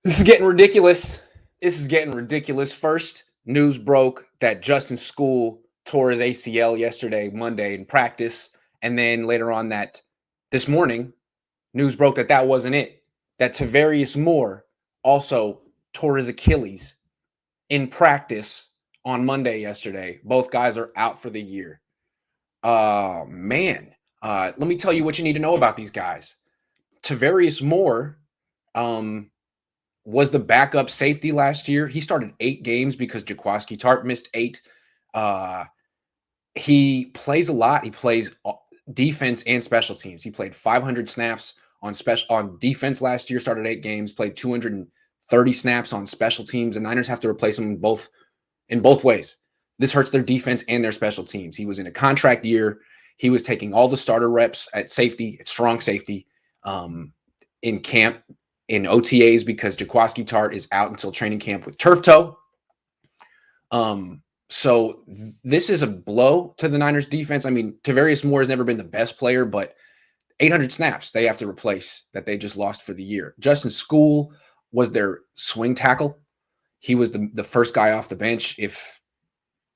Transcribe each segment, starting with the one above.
This is getting ridiculous. This is getting ridiculous. First, news broke that Justin Skule tore his ACL yesterday, Monday, in practice. And then later on that this morning, news broke that that wasn't it. That Tavaris Moore also tore his Achilles in practice on Monday yesterday. Both guys are out for the year. Man. Let me tell you what you need to know about these guys. Tavaris Moore, was the backup safety last year. He started 8 games because Jaquaski Tart missed 8. He plays a lot. He plays defense and special teams. He played 500 snaps on defense last year, started 8 games, played 230 snaps on special teams. The Niners have to replace him in both ways. This hurts their defense and their special teams. He was in a contract year. He was taking all the starter reps at safety, at strong safety, in camp, in OTAs, because Jaquaski Tart is out until training camp with turf toe. So this is a blow to the Niners defense. I mean, Tavaris Moore has never been the best player, but 800 snaps they have to replace that they just lost for the year. Justin Skule was their swing tackle. He was the first guy off the bench. If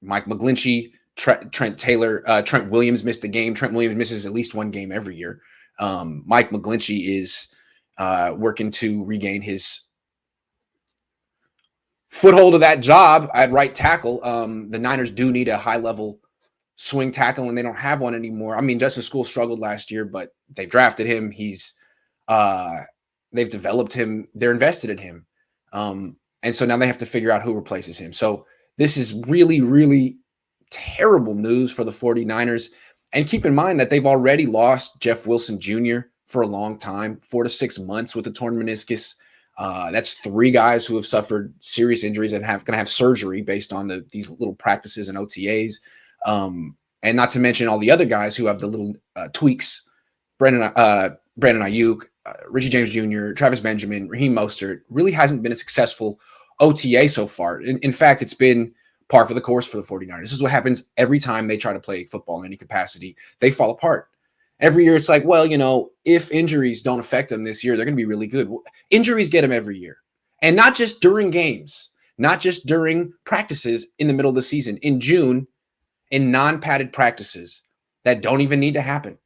Mike McGlinchey, Trent Williams missed the game. Trent Williams misses at least one game every year. Mike McGlinchey is working to regain his foothold of that job at right tackle. The Niners do need a high-level swing tackle, and they don't have one anymore. I mean, Justin Skule struggled last year, but they drafted him. They've developed him. They're invested in him. And so now they have to figure out who replaces him. So this is really, really terrible news for the 49ers. And keep in mind that they've already lost Jeff Wilson Jr. for a long time, 4 to 6 months with a torn meniscus. That's 3 guys who have suffered serious injuries and going to have surgery based on these little practices and OTAs. And not to mention all the other guys who have the little tweaks. Brandon Ayuk, Richie James Jr., Travis Benjamin, Raheem Mostert. Really hasn't been a successful OTA so far. In fact, it's been par for the course for the 49ers. This is what happens every time they try to play football in any capacity. They fall apart. Every year it's like, well, if injuries don't affect them this year, they're going to be really good. Injuries get them every year. And not just during games, not just during practices in the middle of the season. In June, in non-padded practices that don't even need to happen.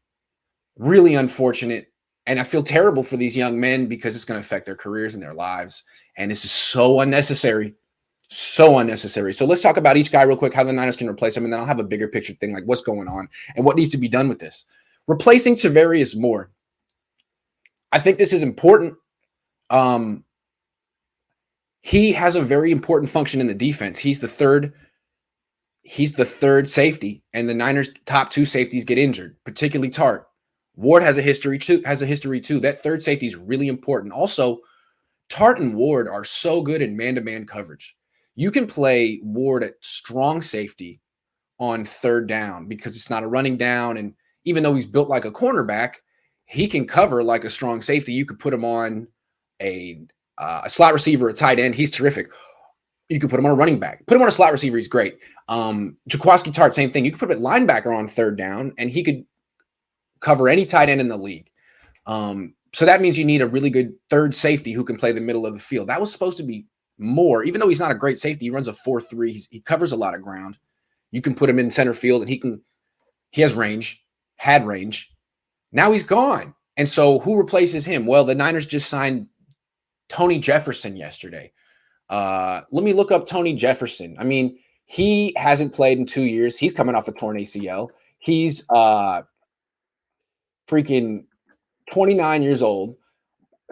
Really unfortunate. And I feel terrible for these young men because it's going to affect their careers and their lives. And this is so unnecessary. So unnecessary. So let's talk about each guy real quick, how the Niners can replace him, and then I'll have a bigger picture thing, like what's going on and what needs to be done with this. Replacing Tavaris Moore. I think this is important. He has a very important function in the defense. He's the third safety, and the Niners' top 2 safeties get injured, particularly Tart. Ward has a history too. That third safety is really important. Also, Tart and Ward are so good in man-to-man coverage. You can play Ward at strong safety on third down because it's not a running down, and even though he's built like a cornerback, he can cover like a strong safety. You could put him on a slot receiver, a tight end. He's terrific. You could put him on a running back. Put him on a slot receiver. He's great. Jaquaski Tart, same thing. You could put him at linebacker on third down, and he could cover any tight end in the league. So that means you need a really good third safety who can play the middle of the field. That was supposed to be Moore. Even though he's not a great safety, he runs a 4.3. He covers a lot of ground. You can put him in center field, and he has range. Had range. Now he's gone. And so who replaces him? Well, the Niners just signed Tony Jefferson yesterday. Let me look up Tony Jefferson. I mean, he hasn't played in 2 years. He's coming off a torn ACL. He's freaking 29 years old.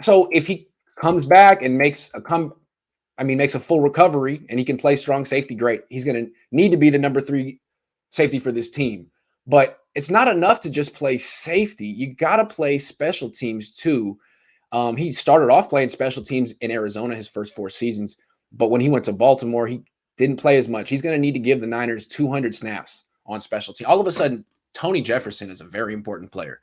So if he comes back and makes a full recovery and he can play strong safety, great. He's going to need to be the number 3 safety for this team. But it's not enough to just play safety. You got to play special teams too. He started off playing special teams in Arizona his first 4 seasons, but when he went to Baltimore, he didn't play as much. He's going to need to give the Niners 200 snaps on special teams. All of a sudden, Tony Jefferson is a very important player.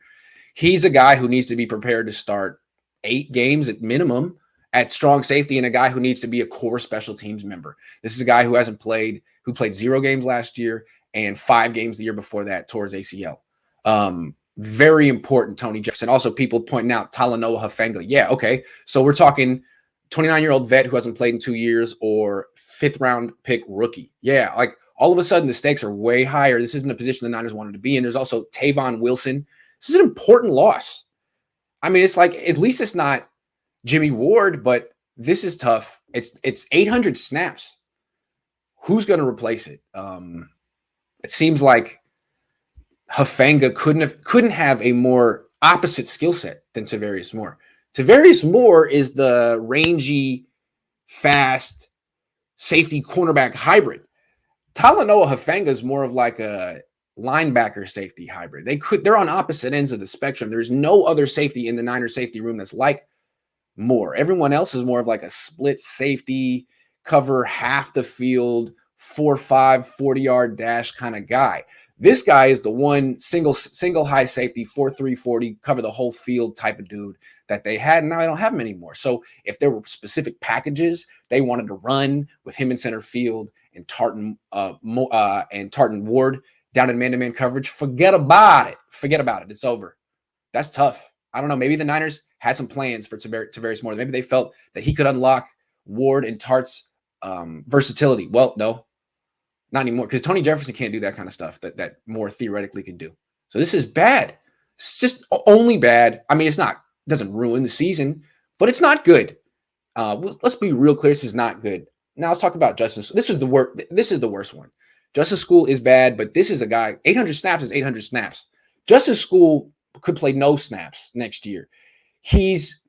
He's a guy who needs to be prepared to start 8 games at minimum at strong safety, and a guy who needs to be a core special teams member. This is a guy who played 0 games last year and 5 games the year before that towards ACL. Very important, Tony Jefferson. Also, people pointing out Talanoa Hufanga. Yeah, okay. So we're talking 29-year-old vet who hasn't played in 2 years, or 5th round pick rookie. Yeah, like all of a sudden the stakes are way higher. This isn't a position the Niners wanted to be in. There's also Tavon Wilson. This is an important loss. I mean, it's like, at least it's not Jimmy Ward, but this is tough. It's 800 snaps. Who's going to replace it? It seems like Hufanga couldn't have a more opposite skill set than Tavaris Moore. Tavaris Moore is the rangy, fast safety cornerback hybrid. Talanoa Hufanga is more of like a linebacker safety hybrid. They're on opposite ends of the spectrum. There's no other safety in the Niners safety room that's like Moore. Everyone else is more of like a split safety, cover half the field, 4-5, 40-yard dash kind of guy. This guy is the one single high safety, 4-3, 40, cover the whole field type of dude that they had, and now they don't have him anymore. So if there were specific packages they wanted to run with him in center field and Tartan Ward down in man-to-man coverage, forget about it. Forget about it. It's over. That's tough. I don't know. Maybe the Niners had some plans for Tavaris Moore. Maybe they felt that he could unlock Ward and Tart's versatility. Well, no, not anymore, because Tony Jefferson can't do that kind of stuff that Moore theoretically can do. So this is bad. It's just only bad. I mean, doesn't ruin the season, but it's not good. Let's be real clear. This is not good. Now let's talk about Justice. This is the worst one. Justice Skule is bad, but this is a guy. 800 snaps is 800 snaps. Justice Skule could play no snaps next year. He's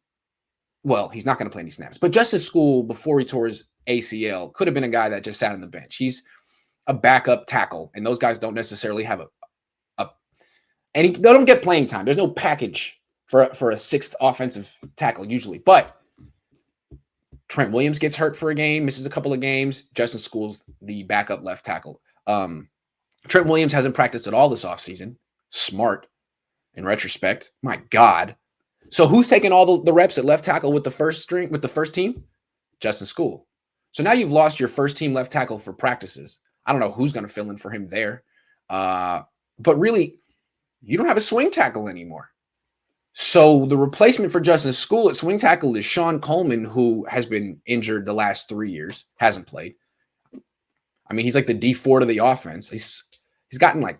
not going to play any snaps. But Justice Skule, before he tore his ACL, could have been a guy that just sat on the bench. He's a backup tackle, and those guys don't necessarily have they don't get playing time. There's no package for a sixth offensive tackle usually. But Trent Williams gets hurt for a game, misses a couple of games. Justin Skule's the backup left tackle. Trent Williams hasn't practiced at all this offseason. Smart, in retrospect. My God. So who's taking all the reps at left tackle with the first team? Justin Skule. So now you've lost your first team left tackle for practices. I don't know who's going to fill in for him there. But really, you don't have a swing tackle anymore. So the replacement for Justin Skule at swing tackle is Sean Coleman, who has been injured the last 3 years, hasn't played. I mean, he's like the D4 to the offense. He's gotten like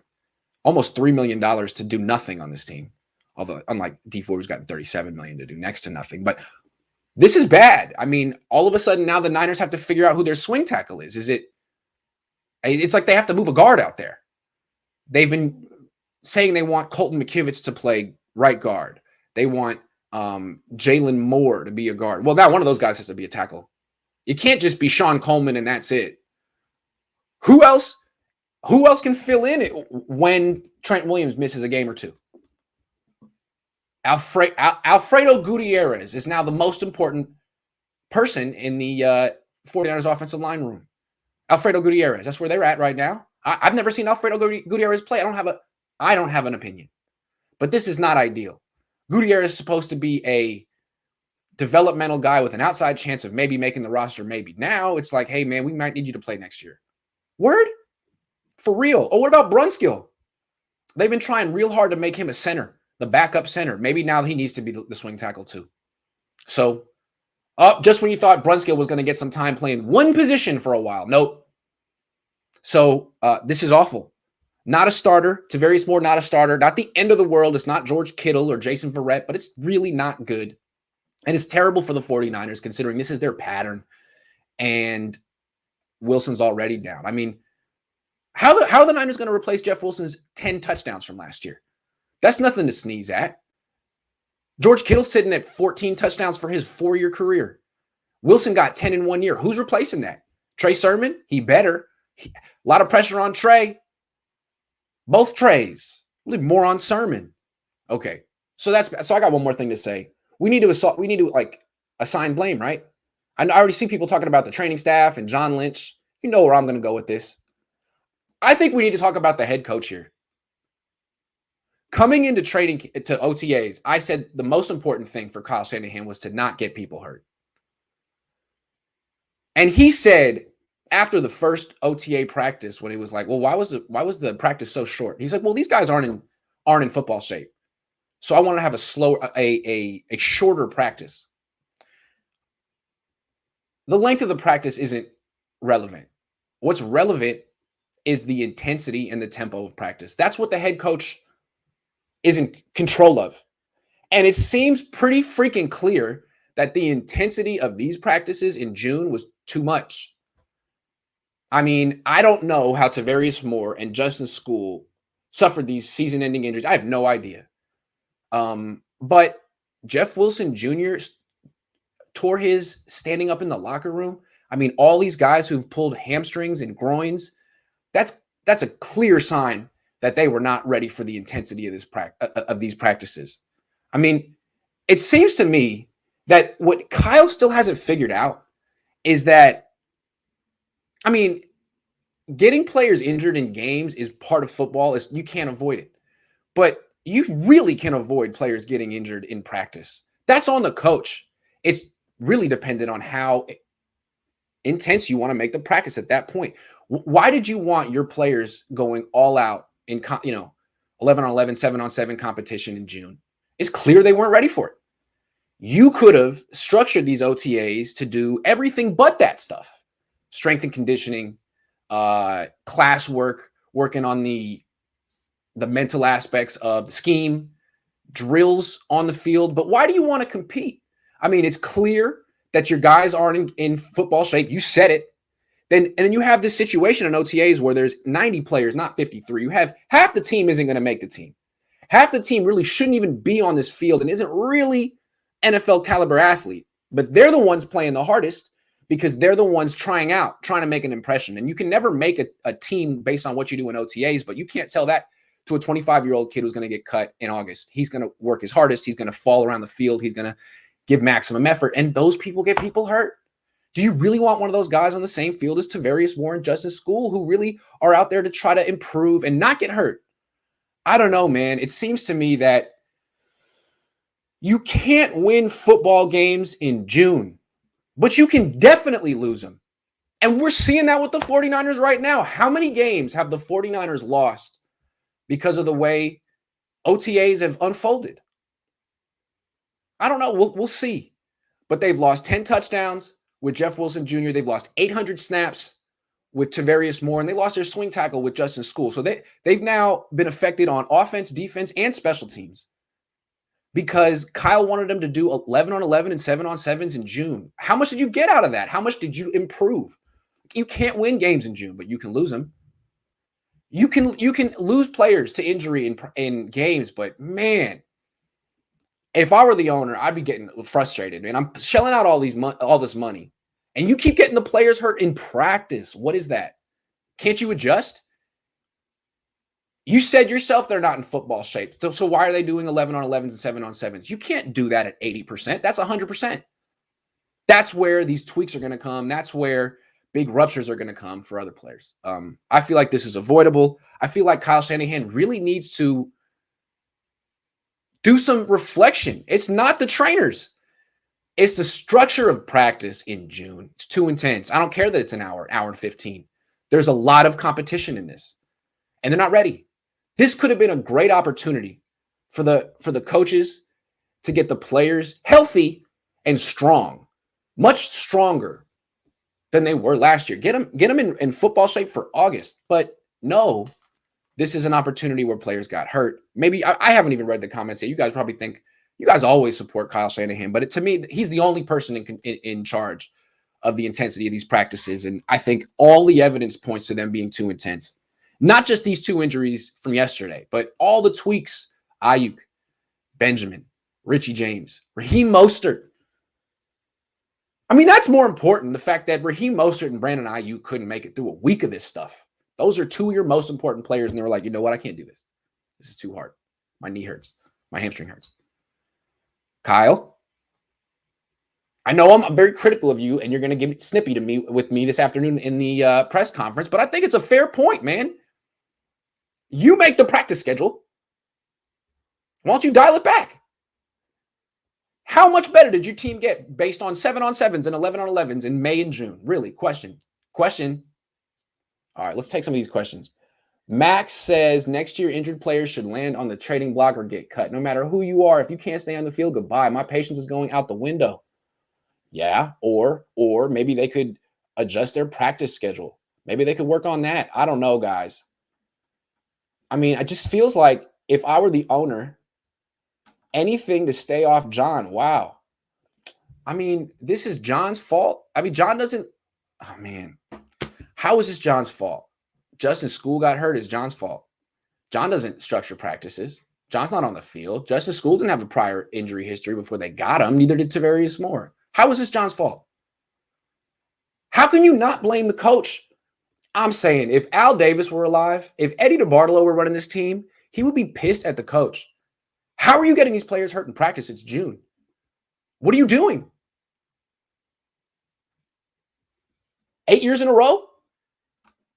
almost $3 million to do nothing on this team. Although, unlike D4, who's gotten $37 million to do next to nothing. But this is bad. I mean, all of a sudden now the Niners have to figure out who their swing tackle is. It's like they have to move a guard out there. They've been saying they want Colton McKivitz to play right guard. They want Jalen Moore to be a guard. Well, now one of those guys has to be a tackle. It can't just be Sean Coleman and that's it. Who else can fill in it when Trent Williams misses a game or two? Alfredo Gutierrez is now the most important person in the 49ers offensive line room. Alfredo Gutierrez, that's where they're at right now. I've never seen Alfredo Gutierrez play. I don't have an opinion. But this is not ideal. Gutierrez is supposed to be a developmental guy with an outside chance of maybe making the roster, maybe. Now it's like, hey, man, we might need you to play next year. Word? For real. Oh, what about Brunskill? They've been trying real hard to make him a center, the backup center. Maybe now he needs to be the swing tackle too. So, just when you thought Brunskill was going to get some time playing one position for a while. Nope. So, this is awful. Not a starter. Tavaris Moore, not a starter. Not the end of the world. It's not George Kittle or Jason Verrett, but it's really not good. And it's terrible for the 49ers considering this is their pattern. And Wilson's already down. I mean, how are the Niners going to replace Jeff Wilson's 10 touchdowns from last year? That's nothing to sneeze at. George Kittle's sitting at 14 touchdowns for his 4-year career. Wilson got 10 in 1 year. Who's replacing that? Trey Sermon? He better. A lot of pressure on Trey. Both Treys. More on Sermon. Okay. So I got one more thing to say. We need to assign blame, right? I already see people talking about the training staff and John Lynch. You know where I'm going to go with this. I think we need to talk about the head coach here. Coming into training to OTAs, I said the most important thing for Kyle Shanahan was to not get people hurt. And he said after the first OTA practice, when he was like, well, why was the practice so short? He's like, well, these guys aren't in football shape. So I want to have a shorter practice. the length of the practice isn't relevant. What's relevant is the intensity and the tempo of practice. That's what the head coach is in control of. And it seems pretty freaking clear that the intensity of these practices in June was too much. I mean, I don't know how Tavaris Moore and Justin Skule suffered these season-ending injuries. I have no idea. But Jeff Wilson Jr. tore his standing up in the locker room. I mean, all these guys who've pulled hamstrings and groins, that's a clear sign that they were not ready for the intensity of these practices. I mean, it seems to me that what Kyle still hasn't figured out is that, I mean, getting players injured in games is part of football. You can't avoid it. But you really can avoid players getting injured in practice. That's on the coach. It's really dependent on how intense you want to make the practice at that point. Why did you want your players going all out in 11 on 11, 7 on 7 competition in June? It's clear they weren't ready for it. You could have structured these OTAs to do everything but that stuff. Strength and conditioning, class work, working on the mental aspects of the scheme, drills on the field. But why do you want to compete? I mean, it's clear that your guys aren't in football shape. You said it. And then you have this situation in OTAs where there's 90 players, not 53. You have half the team isn't going to make the team. Half the team really shouldn't even be on this field and isn't really NFL caliber athlete. But they're the ones playing the hardest because they're the ones trying to make an impression. And you can never make a team based on what you do in OTAs, but you can't tell that to a 25-year-old kid who's going to get cut in August. He's going to work his hardest. He's going to fall around the field. He's going to give maximum effort. And those people get people hurt. Do you really want one of those guys on the same field as Tavaris Moore and Justin Skule, who really are out there to try to improve and not get hurt? I don't know, man. It seems to me that you can't win football games in June, but you can definitely lose them. And we're seeing that with the 49ers right now. How many games have the 49ers lost because of the way OTAs have unfolded? I don't know. We'll see. But they've lost 10 touchdowns with Jeff Wilson Jr. They've lost 800 snaps with Tavarius Moore, and they lost their swing tackle with Justin Skule. So they've now been affected on offense, defense, and special teams because Kyle wanted them to do 11 on 11 and 7 on 7s in June. How much did you get out of that? How much did you improve? You can't win games in June, but you can lose them. You can lose players to injury in games, but man, if I were the owner, I'd be getting frustrated. Man, I'm shelling out all this money, and you keep getting the players hurt in practice. What is that? Can't you adjust? You said yourself they're not in football shape. So why are they doing 11 on 11s and 7 on 7s? You can't do that at 80%. That's 100%. That's where these tweaks are going to come. That's where big ruptures are going to come for other players. I feel like this is avoidable. I feel like Kyle Shanahan really needs to do some reflection. It's not the trainers. It's the structure of practice in June. It's too intense. I don't care that it's an hour and 15. There's a lot of competition in this, and they're not ready. This could have been a great opportunity for the coaches to get the players healthy and strong, much stronger than they were last year. Get them in football shape for August. But no, this is an opportunity where players got hurt. Maybe I haven't even read the comments yet. You guys probably think you guys always support Kyle Shanahan, but to me, he's the only person in charge of the intensity of these practices. And I think all the evidence points to them being too intense. Not just these two injuries from yesterday, but all the tweaks, Ayuk, Benjamin, Richie James, Raheem Mostert. I mean, that's more important. The fact that Raheem Mostert and Brandon Ayuk couldn't make it through a week of this stuff. Those are two of your most important players. And they were like, you know what? I can't do this. This is too hard. My knee hurts. My hamstring hurts. Kyle, I know I'm very critical of you, and you're going to get snippy with me this afternoon in the press conference, but I think it's a fair point, man. You make the practice schedule. Why don't you dial it back? How much better did your team get based on 7 on 7s and 11 on 11s in May and June? Really? Question. All right, let's take some of these questions. Max says next year injured players should land on the trading block or get cut. No matter who you are, if you can't stay on the field, goodbye. My patience is going out the window. Yeah, or maybe they could adjust their practice schedule. Maybe they could work on that. I don't know, guys. I mean, it just feels like if I were the owner, anything to stay off John. Wow. I mean, this is John's fault. I mean, John doesn't. Oh man, how is this John's fault? Justin Skule got hurt is John's fault. John doesn't structure practices. John's not on the field. Justin Skule didn't have a prior injury history before they got him. Neither did Tavaris Moore. How is this John's fault? How can you not blame the coach? I'm saying if Al Davis were alive, if Eddie DeBartolo were running this team, he would be pissed at the coach. How are you getting these players hurt in practice? It's June. What are you doing? 8 years in a row?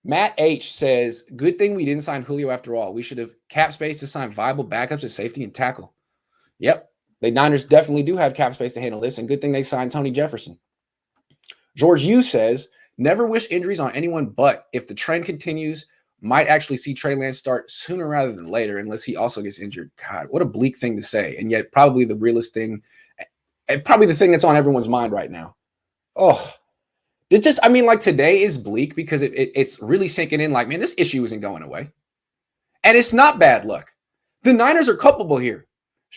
Matt H says, good thing we didn't sign Julio after all. We should have cap space to sign viable backups at safety and tackle. Yep. The Niners definitely do have cap space to handle this, and good thing they signed Tony Jefferson. George Yu says, never wish injuries on anyone, but if the trend continues, might actually see Trey Lance start sooner rather than later, unless he also gets injured. God, what a bleak thing to say, and yet probably the realest thing, and probably the thing that's on everyone's mind right now. Oh, it just, I mean, like today is bleak because it's really sinking in like, man, this issue isn't going away. And it's not bad luck. The Niners are culpable here.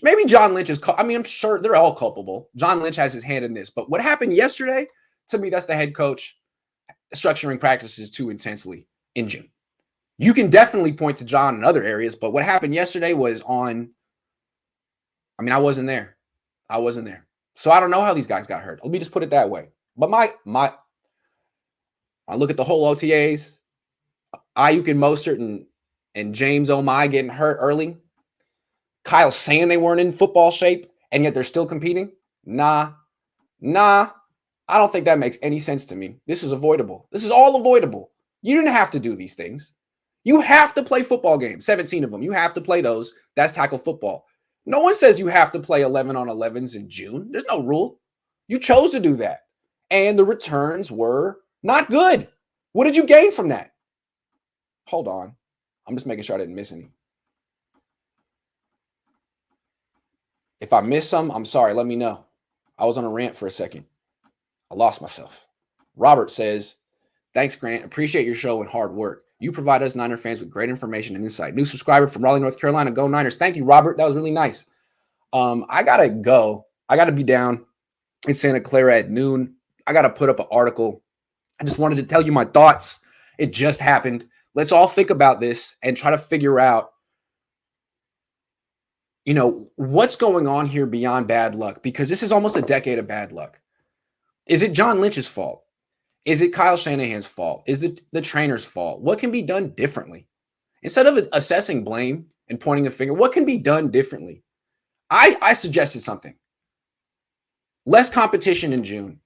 Maybe John Lynch is, I mean, I'm sure they're all culpable. John Lynch has his hand in this. But what happened yesterday, to me, that's the head coach structuring practices too intensely in June. You can definitely point to John in other areas, but what happened yesterday was on, I mean, I wasn't there. So I don't know how these guys got hurt. Let me just put it that way. But I look at the whole OTAs, Ayuk and Mostert and James Omai getting hurt early. Kyle saying they weren't in football shape, and yet they're still competing. Nah. I don't think that makes any sense to me. This is avoidable. This is all avoidable. You didn't have to do these things. You have to play football games, 17 of them. You have to play those. That's tackle football. No one says you have to play 11 on 11s in June. There's no rule. You chose to do that. And the returns were not good. What did you gain from that? Hold on. I'm just making sure I didn't miss any. If I missed some, I'm sorry. Let me know. I was on a rant for a second. I lost myself. Robert says, thanks, Grant. Appreciate your show and hard work. You provide us Niner fans with great information and insight. New subscriber from Raleigh, North Carolina. Go Niners. Thank you, Robert. That was really nice. I got to go. I got to be down in Santa Clara at noon. I got to put up an article. I just wanted to tell you my thoughts. It just happened. Let's all think about this and try to figure out, you know, what's going on here beyond bad luck, because this is almost a decade of bad luck. Is it John Lynch's fault? Is it Kyle Shanahan's fault? Is it the trainer's fault? What can be done differently? Instead of assessing blame and pointing a finger, what can be done differently? I suggested something. Less competition in June.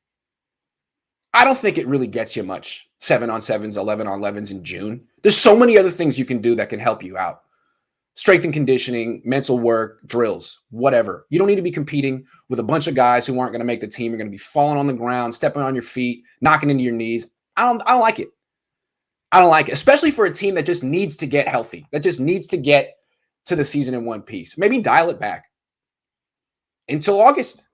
I don't think it really gets you much. 7-on-7s, 11-on-11s in June. There's so many other things you can do that can help you out. Strength and conditioning, mental work, drills, whatever. You don't need to be competing with a bunch of guys who aren't going to make the team. You're going to be falling on the ground, stepping on your feet, knocking into your knees. I don't like it. I don't like it, especially for a team that just needs to get healthy, that just needs to get to the season in one piece. Maybe dial it back until August.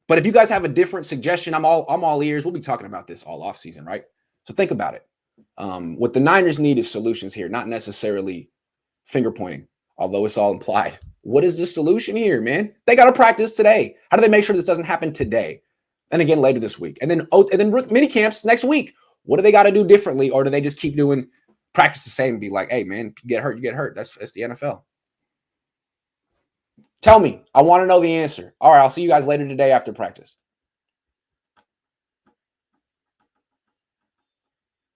But if you guys have a different suggestion, I'm all ears. We'll be talking about this all offseason, right? So think about it. What the Niners need is solutions here, not necessarily finger pointing, although it's all implied. What is the solution here, man? They got to practice today. How do they make sure this doesn't happen today? And again, later this week. And then mini camps next week. What do they got to do differently? Or do they just keep doing practice the same and be like, hey, man, you get hurt, you get hurt. That's the NFL. Tell me. I want to know the answer. All right, I'll see you guys later today after practice.